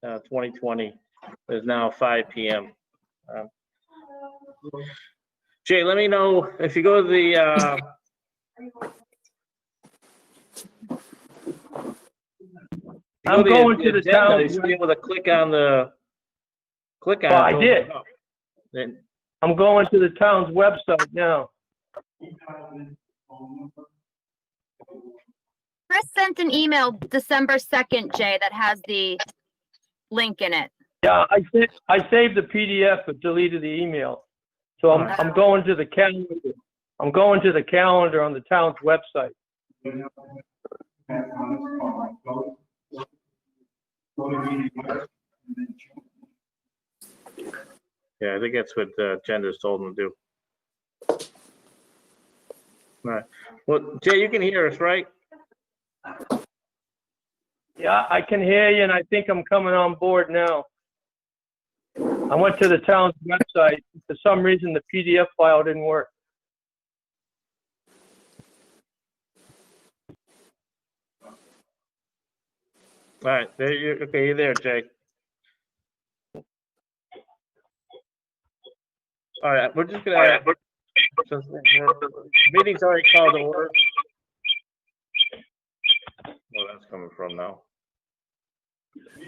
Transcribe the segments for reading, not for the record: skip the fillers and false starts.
2020. It's now 5 p.m. Jay, let me know if you go to the I'm going to the town. You should be able to click on the Oh, I did. Then I'm going to the town's website now. Chris sent an email December 2nd, Jay, that has the link in it. Yeah, I saved the PDF but deleted the email. So I'm going to the calendar. I'm going to the calendar on the town's website. yeah, I think that's what Jenda's told him to do. All right. Well, Jay, you can hear us, right? Yeah, I can hear you, and I think I'm coming on board now. I went to the town's website. For some reason, the PDF file didn't work. All right, there you okay, you're there, Jay. All right, we're just gonna meeting's already called to order. Where that's coming from now.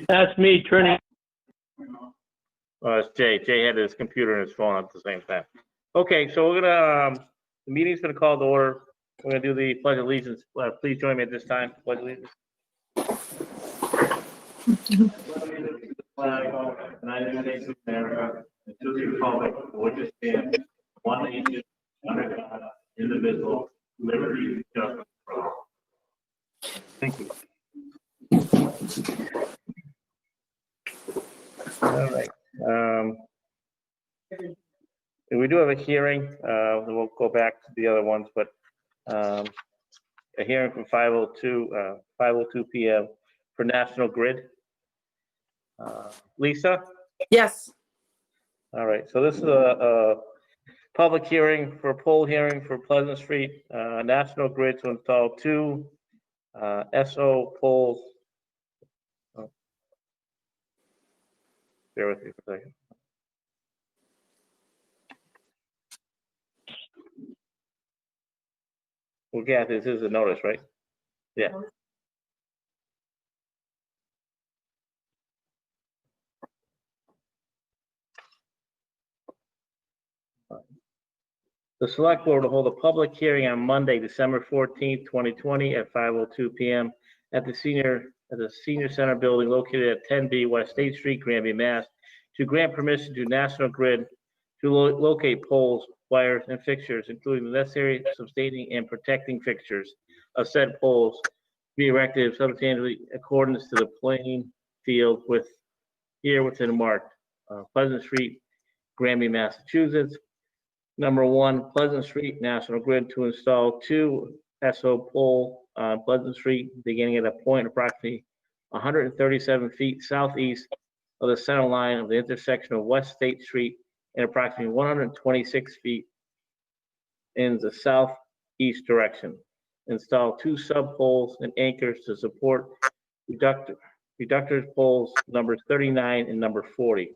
That's me turning. It's Jay. Jay had his computer and his phone at the same time. Okay, so we're gonna the meeting's gonna call to order. We're gonna do the pledge of allegiance. Please join me at this time. Pledge of allegiance. United States of America, and to the republic for which it stands, one nation, under God, indivisible, liberty and justice for all. Thank you. All right. We do have a hearing. We'll go back to the other ones, but a hearing from 5:02 p.m. for National Grid. Lisa? Yes. All right, so this is a public hearing for a poll hearing for Pleasant Street, National Grid to install 2 SO poles. Oh. Bear with me for a second. Well, yeah, this is a notice, right? Yeah. The Select Board will hold a public hearing on Monday, December 14th, 2020 at 5:02 p.m. at the Senior Center building located at 10B West State Street, Granby, Mass. to grant permission to National Grid to locate poles, wires, and fixtures, including the necessary sustaining and protecting fixtures of said poles to be erected substantially accordance to the playing field within marked Pleasant Street, Granby, Massachusetts. Number 1, Pleasant Street, National Grid to install 2 SO pole on Pleasant Street, beginning at a point approximately 137 feet southeast of the center line of the intersection of West State Street and approximately 126 feet in the southeast direction. Install 2 sub-poles and anchors to support reductor poles numbers 39 and number 40.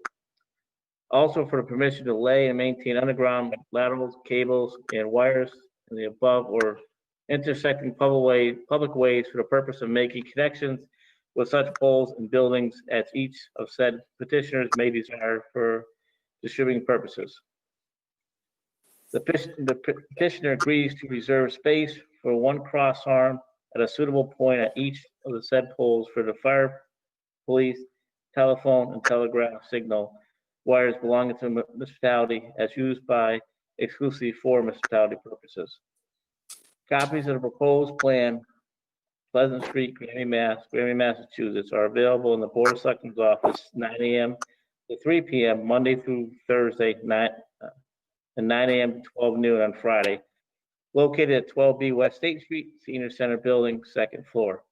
Also for the permission to lay and maintain underground laterals, cables, and wires in the above or intersecting public ways for the purpose of making connections with such poles and buildings as each of said petitioners may desire for distributing purposes. The petitioner agrees to reserve space for 1 cross arm at a suitable point at each of the said poles for the fire, police, telephone, and telegraph signal wires belonging to the municipality as used by exclusively for municipality purposes. Copies of the proposed plan, Pleasant Street, Granby, Massachusetts, are available in the Board of Selectmen's office 9 a.m. to 3 p.m. Monday through Thursday, and 9 a.m. to 12 noon on Friday. Located at 12B West State Street, Senior Center Building, 2nd floor.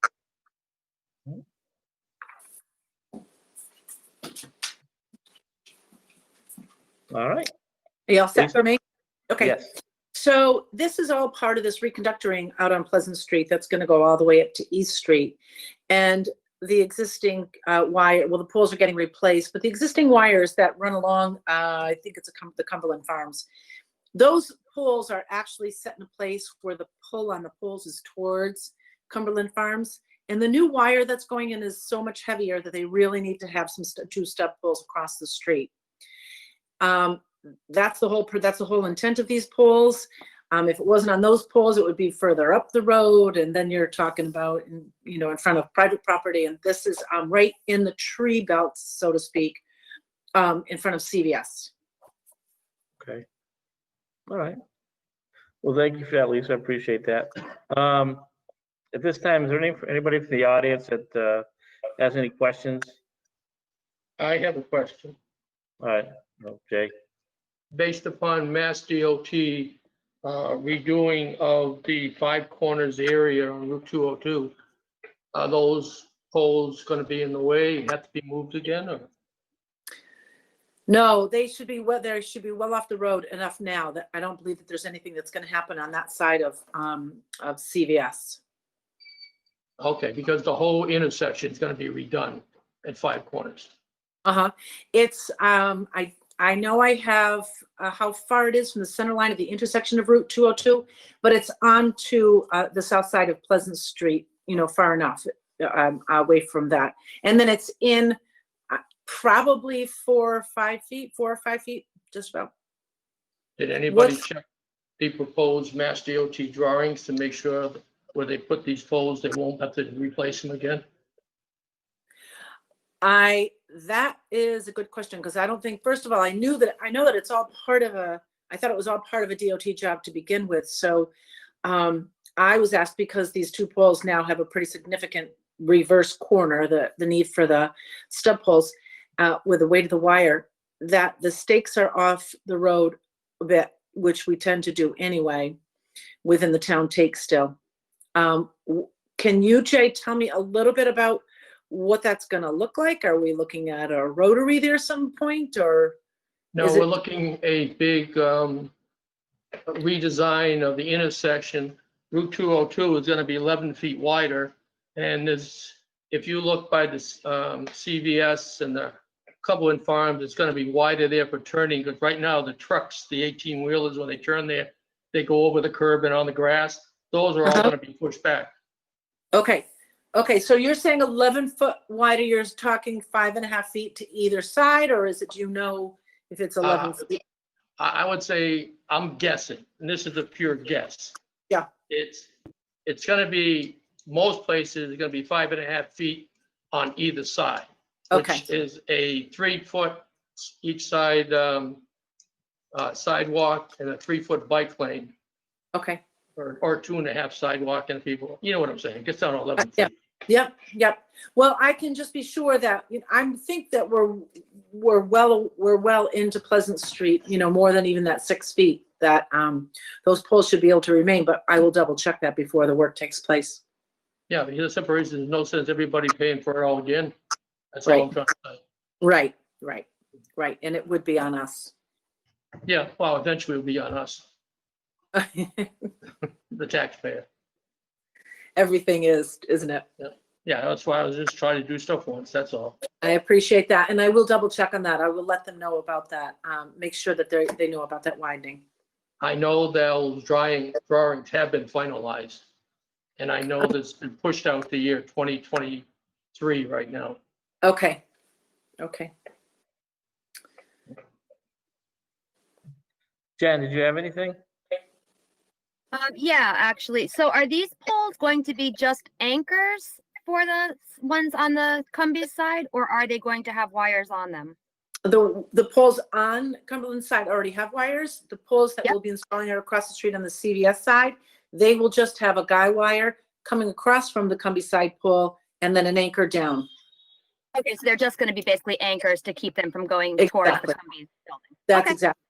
All right. Are you all set Lisa? for me? Okay. Yes. So this is all part of this reconductoring out on Pleasant Street that's going to go all the way up to East Street. And the existing wire, well, the poles are getting replaced, but the existing wires that run along, I think it's the Cumberland Farms, those poles are actually set in a place where the pull on the poles is towards Cumberland Farms. And the new wire that's going in is so much heavier that they really need to have some two stub poles across the street. That's the whole intent of these poles. If it wasn't on those poles, it would be further up the road, and then you're talking about, in front of private property. And this is right in the tree belt, so to speak, in front of CVS. Okay. All right. Well, thank you for that, Lisa. I appreciate that. At this time, is there anybody from the audience that has any questions? I have a question. All right, okay. Based upon Mass DOT redoing of the Five Corners area on Route 202, are those poles going to be in the way, have to be moved again, or? No, they should be well off the road enough now that I don't believe that there's anything that's going to happen on that side of CVS. Okay, because the whole intersection is going to be redone at Five Corners. It's I know I have how far it is from the center line of the intersection of Route 202, but it's onto the south side of Pleasant Street, far enough away from that. And then it's in probably 4 or 5 feet, just about. Did anybody check the proposed Mass DOT drawings to make sure that where they put these poles, they won't have to replace them again? That is a good question, because I don't think, first of all, I know that it's all part of I thought it was all part of a DOT job to begin with. So I was asked, because these two poles now have a pretty significant reverse corner, the need for the stub poles with the weight of the wire, that the stakes are off the road a bit, which we tend to do anyway within the town take still. Can you, Jay, tell me a little bit about what that's going to look like? Are we looking at a rotary there some point, or? No, we're looking a big redesign of the intersection. Route 202 is going to be 11 feet wider. And if you look by this CVS and the Cumberland Farms, it's going to be wider there for turning, because right now the trucks, the 18-wheelers, when they turn there, they go over the curb and on the grass. Those are all going to be pushed back. Okay, so you're saying 11 foot wider, you're talking 5.5 feet to either side, or is it, if it's 11 feet? I would say, I'm guessing, and this is a pure guess. Yeah. It's going to be, most places, it's going to be 5.5 feet on either side. Which is a 3 foot each side sidewalk and a 3 foot bike lane. Okay. Or 2.5 sidewalk, and people, you know what I'm saying? It gets down to 11 feet. Yep. Well, I can just be sure that I think that we're well into Pleasant Street, more than even that 6 feet, that those poles should be able to remain, but I will double check that before the work takes place. Yeah, because the separation, there's no sense everybody paying for it all again. That's all I'm trying to say. Right. And it would be on us. Yeah, well, eventually it'll be on us, the taxpayer. Everything is, isn't it? Yeah, that's why I was just trying to do stuff once, that's all. I appreciate that. And I will double check on that. I will let them know about that. Make sure that they know about that widening. I know those drawings have been finalized. And I know that's been pushed out to year 2023 right now. Okay. Jen, did you have anything? Yeah, actually. So are these poles going to be just anchors for the ones on the Cumbie side, or are they going to have wires on them? The poles on Cumberland side already have wires. The poles that we'll be installing are across the street on the CVS side. They will just have a guy wire coming across from the Cumbie side pole and then an anchor down. Okay, so they're just going to be basically anchors to keep them from going towards the Cumbie building. That's exactly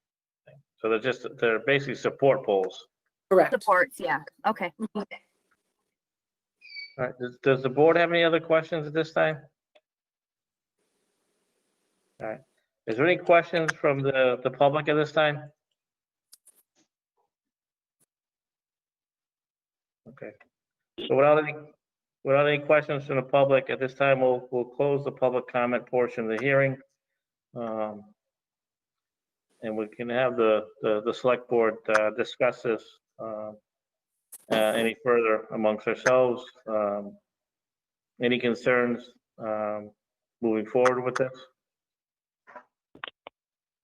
So they're basically support poles. correct. Supports, yeah. Okay. All right, does the board have any other questions at this time? All right, is there any questions from the public at this time? Okay, so without any questions from the public, at this time, we'll close the public comment portion of the hearing. And we can have the select board discuss this any further amongst ourselves. Any concerns moving forward with this?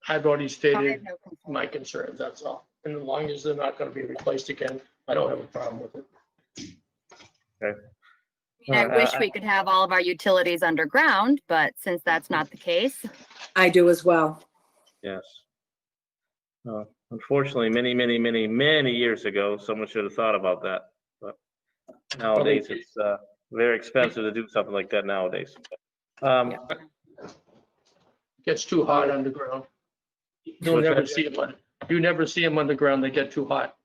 I've already I stated have no concern. my concerns, that's all. And as long as they're not gonna be replaced again, I don't have a problem with it. I wish we could have all of our utilities underground, but since that's not the case, I do as well. Yes. Unfortunately, many years ago, someone should have thought about that. But nowadays, it's very expensive to do something like that nowadays. Gets too hot underground. You What's never that? see them you never see them underground, they get too hot.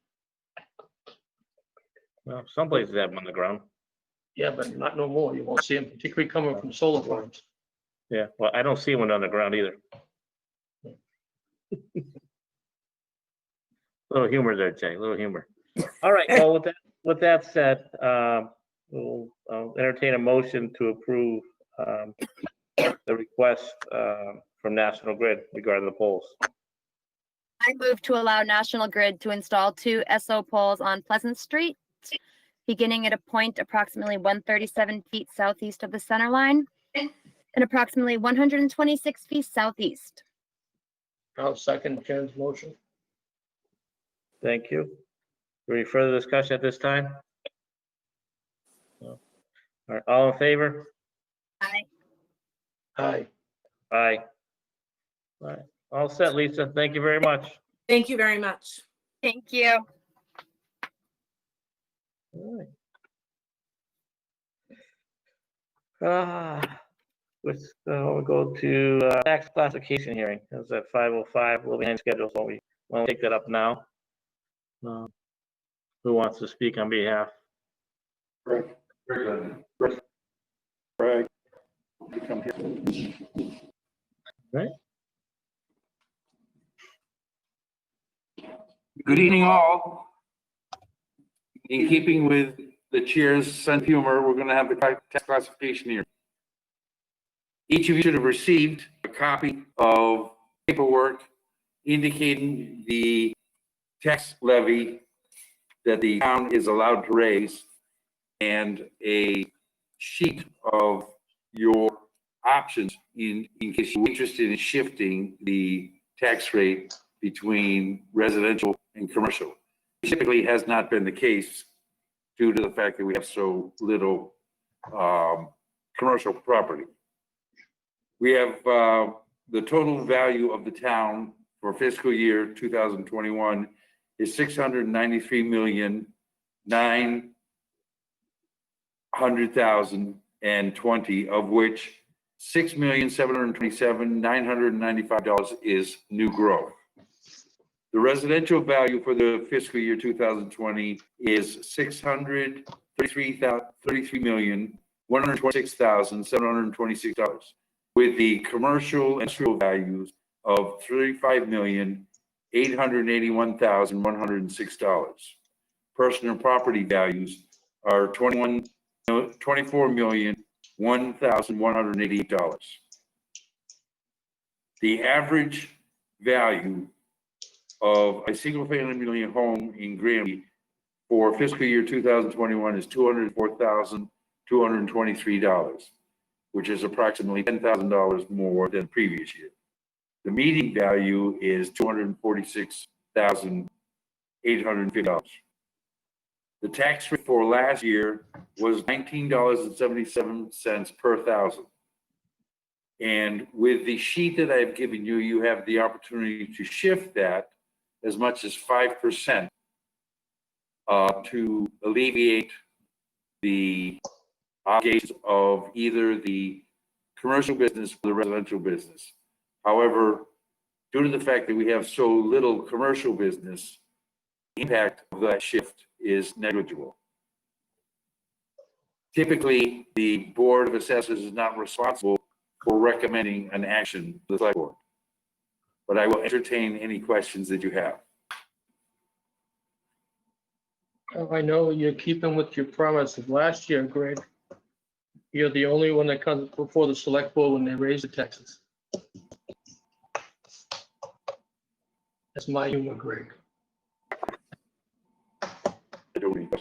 Well, some places have them on the ground. Yeah, but not no more. You won't see them, particularly coming from solar farms. Yeah, well, I don't see one underground either. Little humor there, Jay, little humor. All right, well, with that said, we'll entertain a motion to approve the request from National Grid regarding the poles. I move to allow National Grid to install 2 SO poles on Pleasant Street, beginning at a point approximately 137 feet southeast of the center line and approximately 126 feet southeast. I'll second Jen's motion. Thank you. Any further discussion at this time? No. All right, all in favor? Aye. Aye. Aye. All right, all set, Lisa. Thank you very much. Thank you very much. Thank you. All right. We'll go to tax classification hearing. It's at 5:05, a little behind schedule, so we want to take that up now. Who wants to speak on behalf? Greg, you come here. Right. Good evening, all. In keeping with the chair's sense of humor, we're going to have the tax classification here. Each of you should have received a copy of paperwork indicating the tax levy that the town is allowed to raise and a sheet of your options in case you're interested in shifting the tax rate between residential and commercial. Typically has not been the case due to the fact that we have so little commercial property. We have the total value of the town for fiscal year 2021 is $693,900,020, of which $6,727,995 is new growth. The residential value for the fiscal year 2020 is $633,126,726, with the commercial and industrial values of $35,881,106. Personal property values are $24,001,188. The average value of a single-family home in Granby for fiscal year 2021 is $204,223, which is approximately $10,000 more than previous year. The median value is $246,850. The tax rate for last year was $19.77 per thousand. And with the sheet that I've given you, you have the opportunity to shift that as much as 5% to alleviate the obligations of either the commercial business or the residential business. However, due to the fact that we have so little commercial business, the impact of that shift is negligible. Typically, the Board of Assessors is not responsible for recommending an action to the select board, but I will entertain any questions that you have. I know you're keeping with your promise of last year, Greg. You're the only one that comes before the select board when they raise the taxes. That's my humor, Greg. I don't need this.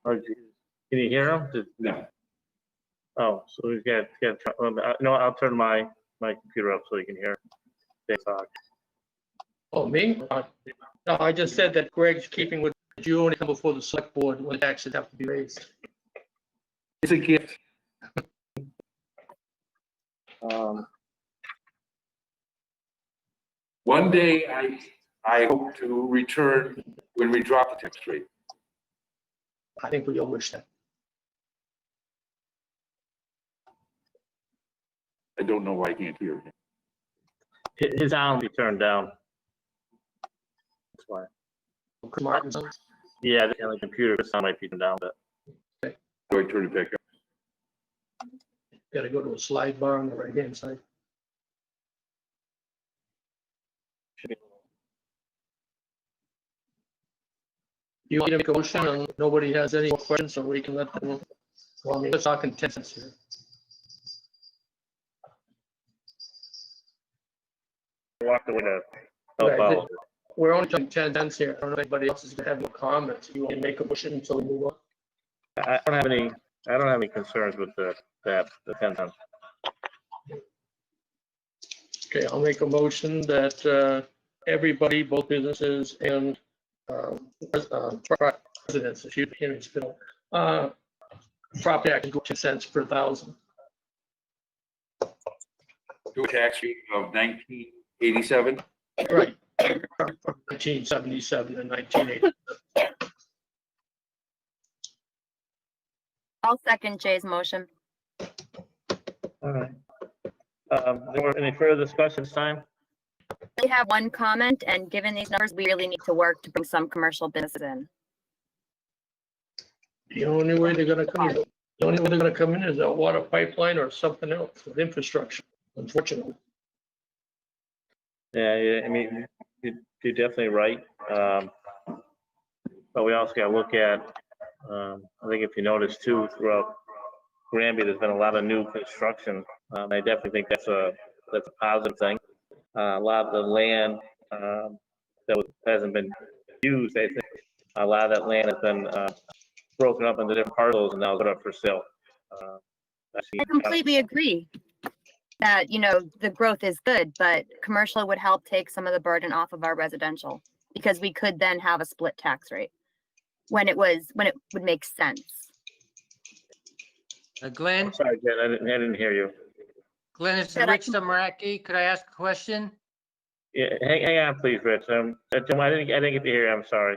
Can you hear him? No. Oh, so we've got, no, I'll turn my computer up so you can hear. They talk. Oh, me? No, I just said that Greg's keeping with you only come before the select board when taxes have to be raised. It's a gift. One day I hope to return when we drop the tax rate. I think we all wish that. I don't know why I can't hear him. His sound be turned down. That's why. Martin's. Yeah, the computer sound might be turned down, but Do I turn it back up? Got to go to a slide bar on the right-hand side. You want to make a motion and nobody has any more questions, so we can let them, well, I mean, let's talk in 10 cents here. walked away to help Right, out. We're only talking 10 cents here. I don't know if anybody else is gonna have no comments. You want to make a motion until we move on? I don't have any concerns with the 10 cents. Okay, I'll make a motion that everybody, both businesses and residents, if you hear me spell, property tax go 10 cents per thousand. Do a tax rate of 1987. Right. From 1977 and 1980. I'll second Jay's motion. All right. There any further discussion this time? We have one comment, and given these numbers, we really need to work to bring some commercial businesses in. The only way they're gonna come in, is a water pipeline or something else with infrastructure, unfortunately. Yeah, I mean, you're definitely right. But we also got to look at, I think if you notice too, throughout Granby, there's been a lot of new construction. I definitely think that's a positive thing. A lot of the land hasn't been used. I think a lot of that land has been broken up into different parcels and now put up for sale. I completely agree that, the growth is good, but commercial would help take some of the burden off of our residential, because we could then have a split tax rate when it would make sense. Glenn, Sorry, Jen, I didn't hear you. Glenn, it's Said I Rich Zamaraki. Could I ask a question? Yeah, hang on, please, Rich. Jim, I didn't get to hear you. I'm sorry.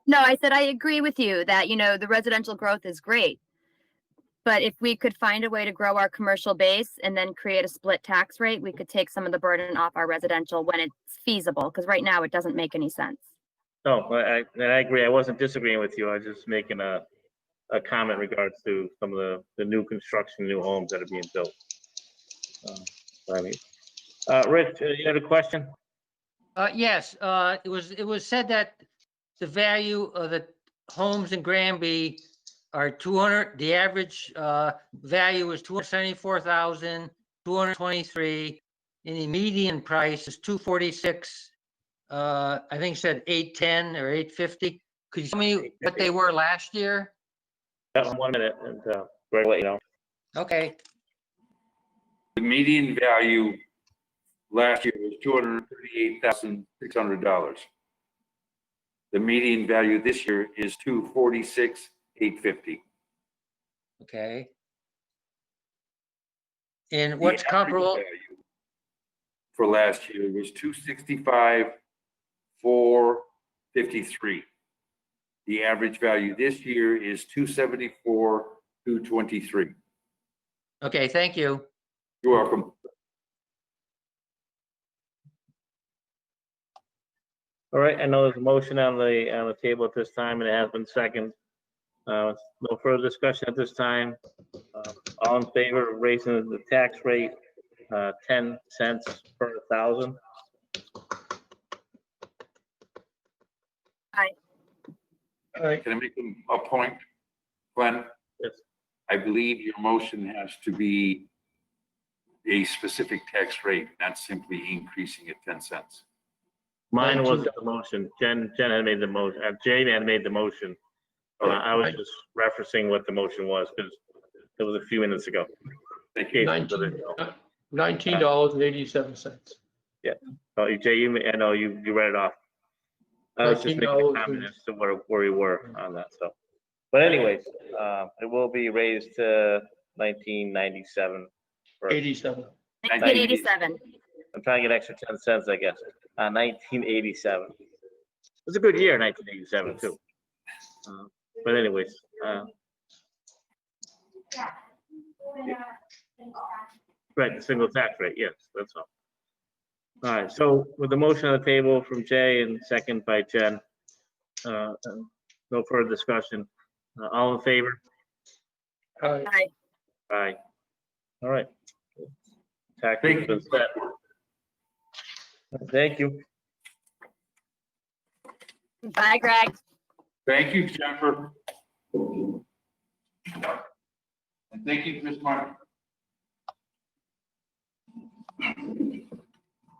No, I said I agree with you that, the residential growth is great. But if we could find a way to grow our commercial base and then create a split tax rate, we could take some of the burden off our residential when it's feasible, because right now it doesn't make any sense. No, I agree. I wasn't disagreeing with you. I was just making a comment in regards to some of the new construction, new homes that are being built. Rich, you had a question? Yes, it was said that the value of the homes in Granby are 200, the average value is 274,223, and the median price is 246. I think it said 810 or 850. Could you tell me what they were last year? 1 minute, and Greg, let you know. Okay. The median value last year was $238,600. The median value this year is $246,850. Okay. And what's The average comparable? value for last year was $265,453. The average value this year is $274,223. Okay, thank you. You're welcome. All right, I know there's a motion on the table at this time, and it has been seconded. No further discussion at this time. All in favor of raising the tax rate 10 cents per 1,000? All right, Can I make a point? Glenn, Yes. I believe your motion has to be a specific tax rate, not simply increasing it 10 cents. Mine was the motion. Jen had made the motion, Jane had made the motion. I was just referencing what the motion was because it was a few minutes ago. Thank you. $19.87. Oh, Jay, I know you read it off. I was just making a $19 comment as to where we were on that, so. But anyways, it will be raised to 1997. 87. 1987. I'm trying to get extra 10 cents, I guess. 1987. It was a good year, 1987 too. But anyways, right, the single tax rate, yes, that's all. All right, so with the motion on the table from Jay and second by Jen, no further discussion. All in favor? Aye. Aye. All right. Tax has been set. Thank you. Bye, Greg. Thank you, Jennifer. And thank you, Chris Martin.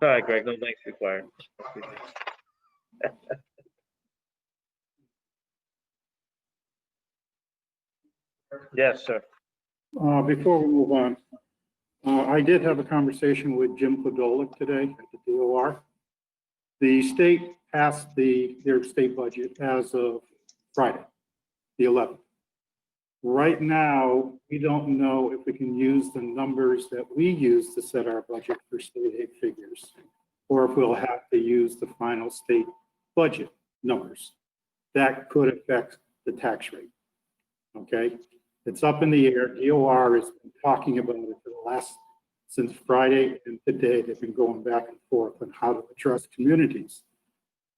All right, Greg, no thanks required. Yes, sir. Before we move on, I did have a conversation with Jim Podolik today at the DOR. The state passed their state budget as of Friday, the 11th. Right now, we don't know if we can use the numbers that we use to set our budget for state aid figures, or if we'll have to use the final state budget numbers. That could affect the tax rate. Okay, it's up in the air. DOR has been talking about it for the since Friday, and today they've been going back and forth on how to address communities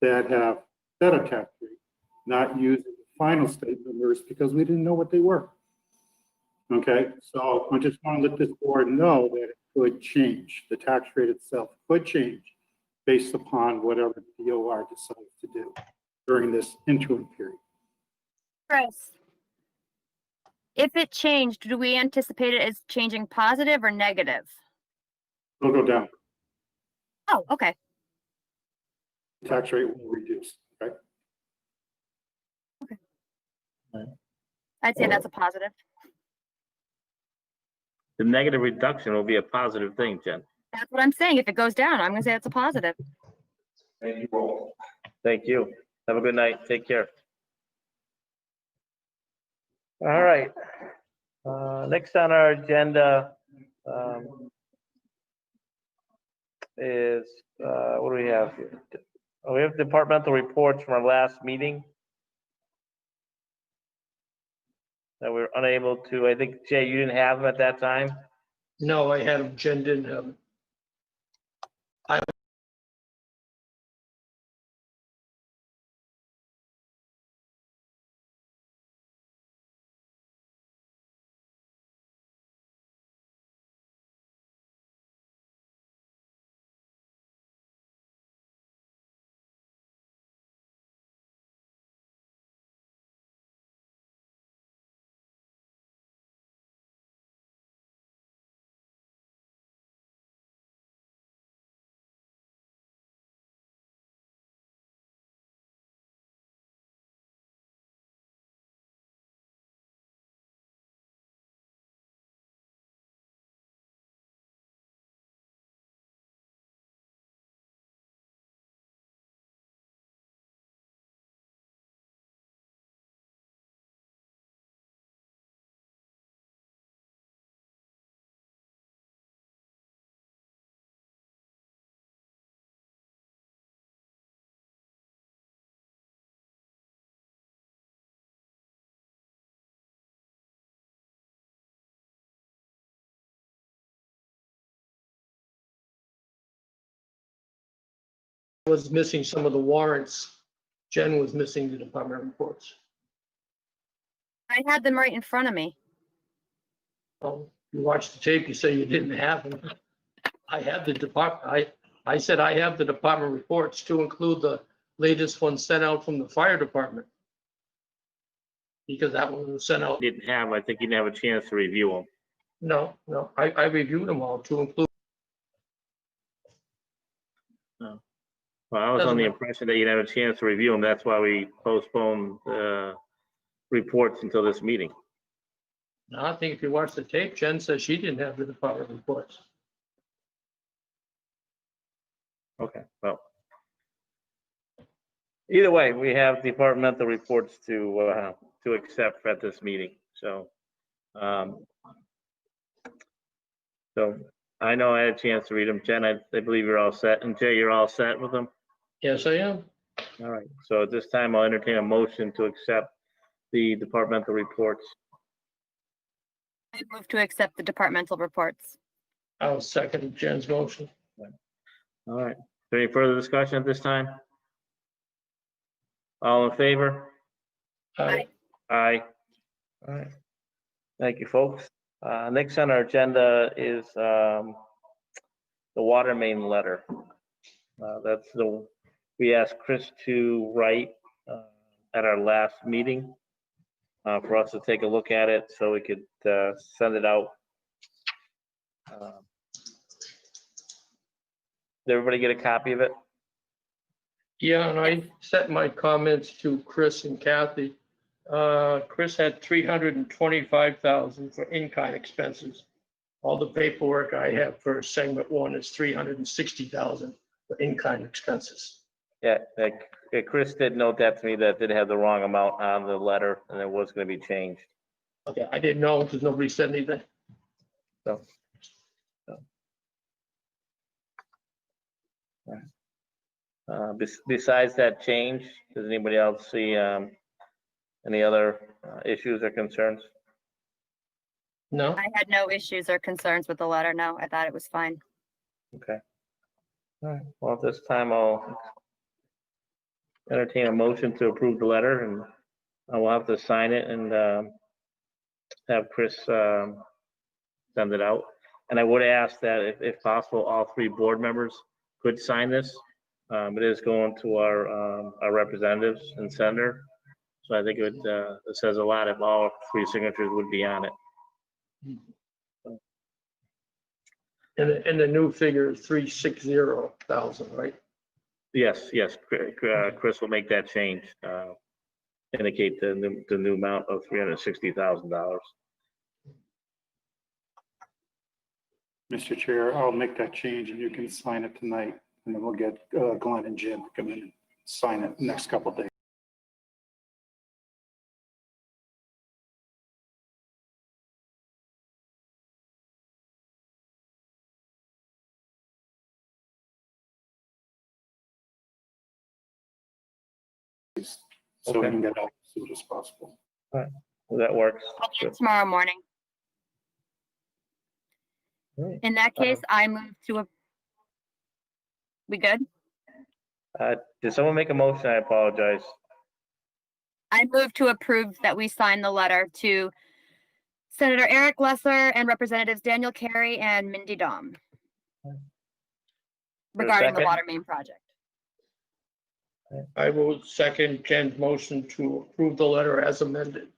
that have set a tax rate, not using the final state numbers because we didn't know what they were. Okay, so I just want to let this board know that it could change. The tax rate itself could change based upon whatever DOR decides to do during this interim period. Chris, if it changed, do we anticipate it as changing positive or negative? It'll go down. Oh, okay. The tax rate will reduce, right? I'd say that's a positive. The negative reduction will be a positive thing, Jen. That's what I'm saying. If it goes down, I'm gonna say it's a positive. Thank you all. Thank you. Have a good night. Take care. All right. Next on our agenda is, what do we have here? Oh, we have departmental reports from our last meeting that we were unable to, I think, Jay, you didn't have them at that time? No, I had them. Jen didn't have them. Was missing some of the warrants. Jen was missing the department reports. I had them right in front of me. Oh, you watched the tape, you say you didn't have them. I have the department, I said I have the department reports to include the latest one sent out from the fire department. because that one was sent out. Didn't have, I think you didn't have a chance to review them. No, I reviewed them all to include. Well, I was Doesn't on the matter. impression that you didn't have a chance to review them. That's why we postponed reports until this meeting. No, I think if you watch the tape, Jen says she didn't have the department reports. Okay, well. Either way, we have departmental reports to accept at this meeting, so. So I know I had a chance to read them. Jen, I believe you're all set, and Jay, you're all set with them? Yes, I am. All right, so at this time, I'll entertain a motion to accept the departmental reports. I move to accept the departmental reports. I'll second Jen's motion. All right, is there any further discussion at this time? All in favor? Aye. Aye. All right. Thank you, folks. Next on our agenda is the water main letter. We asked Chris to write at our last meeting for us to take a look at it so we could send it out. Did everybody get a copy of it? Yeah, and I sent my comments to Chris and Kathy. Chris had 325,000 for in-kind expenses. All the paperwork I have for segment 1 is 360,000 for in-kind expenses. Yeah, Chris did note that to me, that did have the wrong amount on the letter and it was going to be changed. Okay, I didn't know because nobody said anything. So. Besides that change, does anybody else see any other issues or concerns? No? I had no issues or concerns with the letter. No, I thought it was fine. Okay. All right, well, at this time, I'll entertain a motion to approve the letter, and I will have to sign it and have Chris send it out. And I would ask that if possible, all 3 board members could sign this. It is going to our representatives and senator. So I think it says a lot if all 3 signatures would be on it. And the new figure is 360,000, right? Yes, Chris will make that change. Indicate the new amount of $360,000. Mr. Chair, I'll make that change and you can sign it tonight. And then we'll get Glenn and Jim to come in and sign it the next couple of days. So we can get it out as soon as possible. That works. I'll do it tomorrow morning. Right. In that case, I move to we good? Did someone make a motion? I apologize. I move to approve that we sign the letter to Senator Eric Lesser and Representatives Daniel Carey and Mindy Dom regarding the second? water main project. I will second Jen's motion to approve the letter as amended.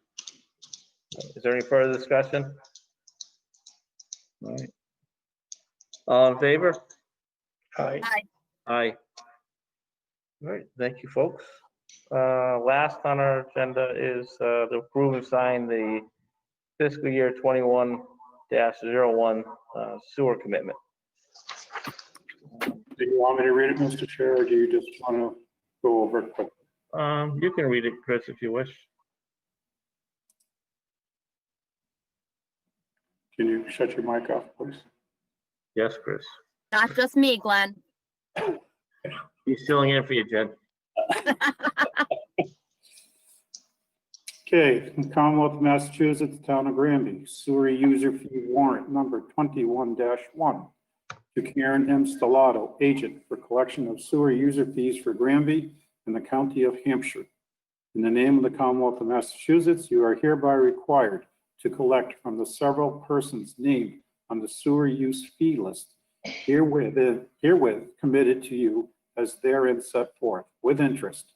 Is there any further discussion? All right. All in favor? Aye. Aye. All right, thank you, folks. Last on our agenda is to approve and sign the fiscal year 21-01 sewer commitment. Do you want me to read it, Mr. Chair, or do you just want to go over it quick? You can read it, Chris, if you wish. Can you shut your mic off, please? Yes, Chris. Not just me, Glenn. He's filling in for you, Jen. Okay, from Commonwealth of Massachusetts, Town of Granby, sewer user fee warrant number 21-1 to Karen M. Stellato, agent for collection of sewer user fees for Granby and the County of Hampshire. In the name of the Commonwealth of Massachusetts, you are hereby required to collect from the several persons named on the sewer use fee list herewith committed to you as therein set forth with interest,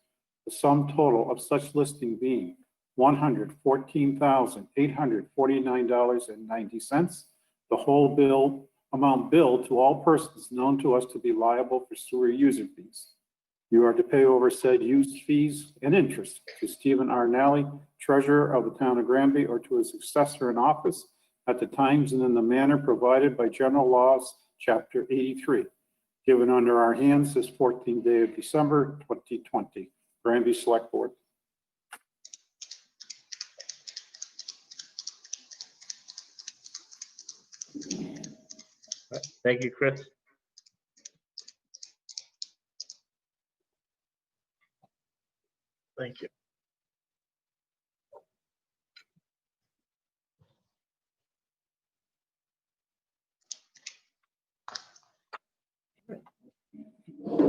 the sum total of such listing being $114,849.90. The whole bill amount billed to all persons known to us to be liable for sewer user fees. You are to pay over said use fees and interest to Stephen R. Nally, Treasurer of the Town of Granby, or to his successor in office at the times and in the manner provided by General Laws, Chapter 83, given under our hands this 14th day of December, 2020. Granby Select Board. Thank you, Chris. Thank you. Are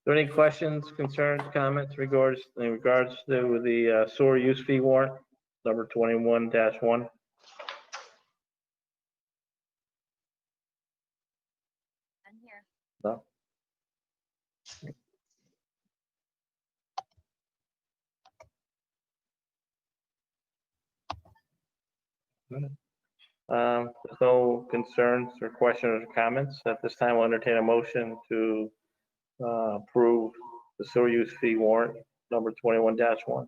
there any questions, concerns, comments in regards to the sewer use fee warrant, number 21-1? I'm here. No? There's no concerns or questions or comments. At this time, I'll entertain a motion to approve the sewer use fee warrant number 21-1.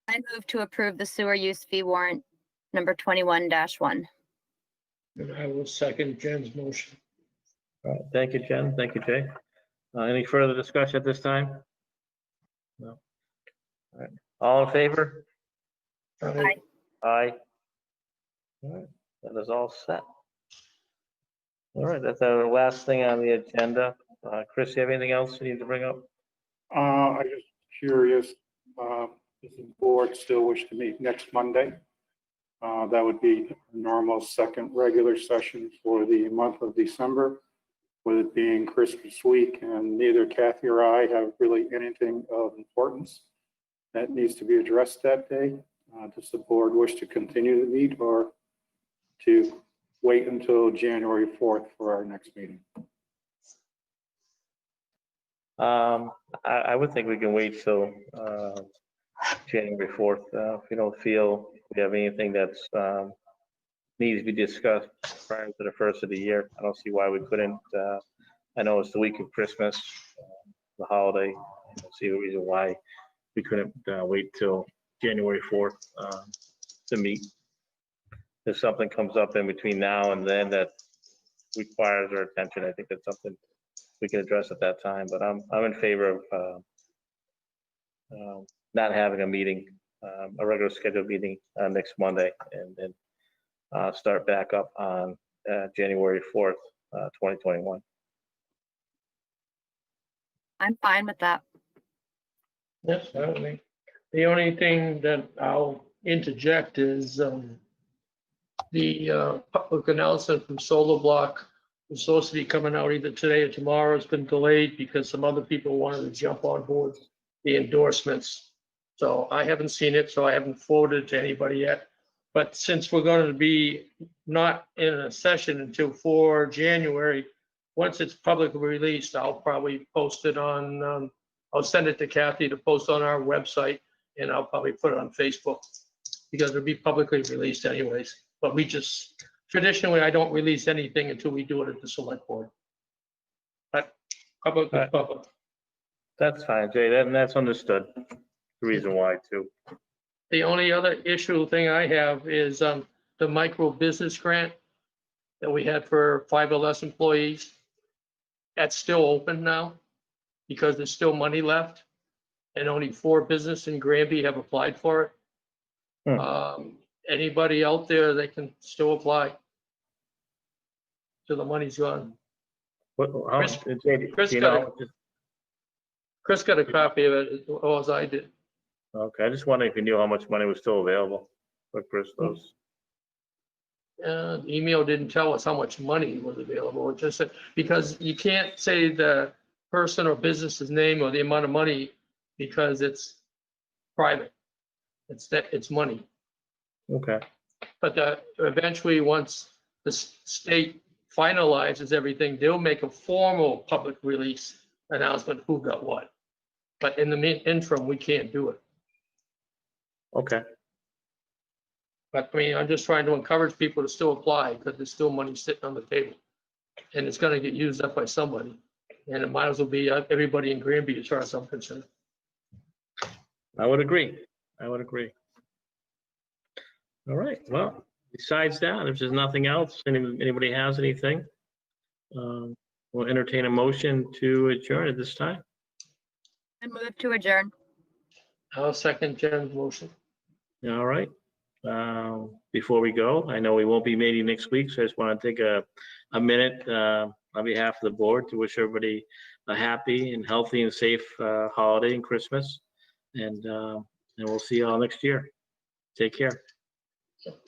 I move to approve the sewer use fee warrant number 21-1. And I will second Jen's motion. All right, thank you, Jen. Thank you, Jay. Any further discussion at this time? No. All right. All in favor? Aye. Aye. All right, that is all set. All right, that's our last thing on the agenda. Chris, you have anything else you need to bring up? I'm just curious, does the board still wish to meet next Monday? That would be a normal second regular session for the month of December, with it being Christmas week, and neither Kathy or I have really anything of importance that needs to be addressed that day. Does the board wish to continue to meet or to wait until January 4th for our next meeting? I would think we can wait till January 4th. If you don't feel we have anything that's needs to be discussed prior to the first of the year, I don't see why we couldn't. I know it's the week of Christmas, the holiday. I don't see a reason why we couldn't wait till January 4th to meet. If something comes up in between now and then that requires our attention, I think that's something we can address at that time. But I'm in favor of not having a meeting, a regular scheduled meeting next Monday, and then start back up on January 4th, 2021. I'm fine with that. Yes, certainly. The only thing that I'll interject is the public announcement from Solar Block was supposed to be coming out either today or tomorrow. It's been delayed because some other people wanted to jump on board the endorsements. So I haven't seen it, so I haven't forwarded it to anybody yet. But since we're going to be not in a session until 4 January, once it's publicly released, I'll probably post it on, I'll send it to Kathy to post on our website, and I'll probably put it on Facebook because it'll be publicly released anyways. But we just, traditionally, I don't release anything until we do it at the select board. But public is public. That's fine, Jay, and that's understood. The reason why too. The only other issue thing I have is the micro business grant that we had for 5 or less employees. That's still open now because there's still money left, and only 4 businesses in Granby have applied for it. Anybody out there that can still apply till the money's gone. Chris got a copy of it as I did. Okay, I just wondering if you knew how much money was still available for Chris those. The email didn't tell us how much money was available. It just said, because you can't say the person or business's name or the amount of money because it's private. It's money. Okay. But eventually, once the state finalizes everything, they'll make a formal public release announcement who got what. But in the interim, we can't do it. Okay. But I mean, I'm just trying to encourage people to still apply because there's still money sitting on the table. And it's gonna get used up by somebody. And it might as well be everybody in Granby as far as I'm concerned. I would agree. I would agree. All right, well, besides that, if there's nothing else, anybody has anything? We'll entertain a motion to adjourn at this time. I move to adjourn. I'll second Jen's motion. All right. Before we go, I know we won't be meeting next week, so I just want to take a minute on behalf of the board to wish everybody a happy and healthy and safe holiday and Christmas. And we'll see you all next year. Take care.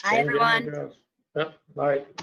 Hi, everyone. Yep, bye.